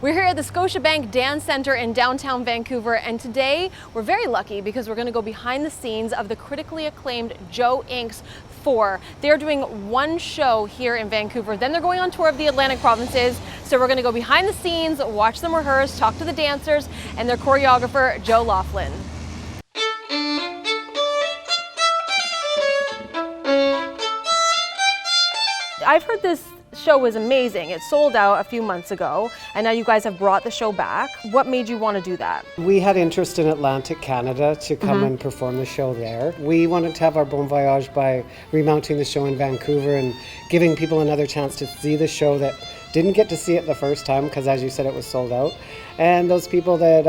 We're here at the Scotiabank Dance Center in downtown Vancouver, and today we're very lucky because we're going to go behind the scenes of the critically acclaimed Joe Inc.'s 4. They're doing one show here in Vancouver, then they're going on tour of the Atlantic provinces. So we're going to go behind the scenes, watch them rehearse, talk to the dancers and their choreographer, Joe Laughlin. I've heard this show was amazing. It sold out a few months ago, and now you guys have brought the show back. What made you want to do that? We had interest in Atlantic Canada to come and perform the show there. We wanted to have our bon voyage by remounting the show in Vancouver and giving people another chance to see the show that didn't get to see it the first time, because as you said, it was sold out, and those people that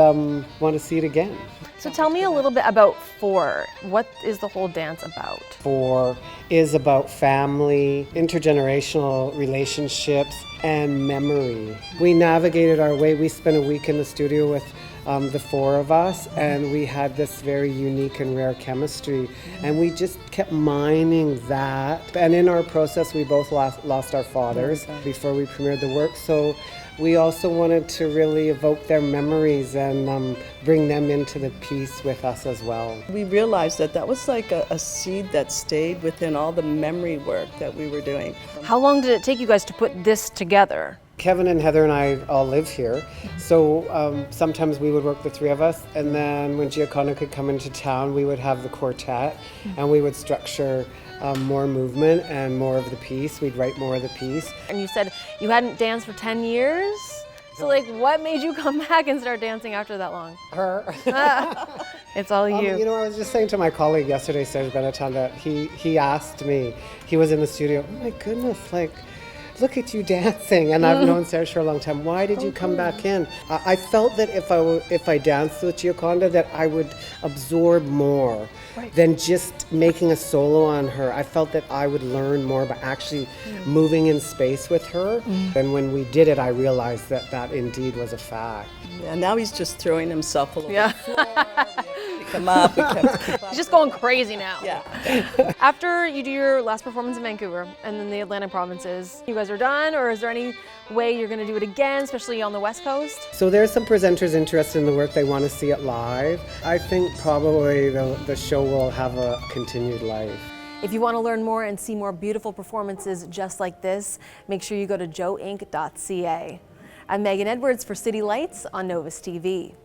want to see it again. So tell me a little bit about 4. What is the whole dance about? 4 is about family, intergenerational relationships, and memory. We navigated our way. We spent a week in the studio with the 4 of us, and we had this very unique and rare chemistry, and we just kept mining that. And in our process, we both lost our fathers before we premiered the work, so we also wanted to really evoke their memories and bring them into the piece with us as well. We realized that that was like a seed that stayed within all the memory work that we were doing. How long did it take you guys to put this together? Kevin and Heather and I all live here, so sometimes we would work the 3 of us, and then when Gioconda could come into town, we would have the quartet, and we would structure more movement and more of the piece. We'd write more of the piece. And you said you hadn't danced for 10 years? So like, what made you come back and start dancing after that long? Her. It's all you. You know, I was just saying to my colleague yesterday, Serge Benetton, that he asked me, he was in the studio, oh my goodness, like, look at you dancing, and I've known Serge for a long time. Why did you come back in? I felt that if I danced with Gioconda, that I would absorb more than just making a solo on her. I felt that I would learn more by actually moving in space with her. And when we did it, I realized that that indeed was a fact. Yeah, now he's just throwing himself a little bit. Come up. He's just going crazy now. Yeah. After you do your last performance in Vancouver and then the Atlantic provinces, you guys are done, or is there any way you're going to do it again, especially on the West Coast? So there's some presenters interested in the work. They want to see it live. I think probably the show will have a continued life. If you want to learn more and see more beautiful performances just like this, make sure you go to joeinc.ca. I'm Megan Edwards for City Lights on Novus TV.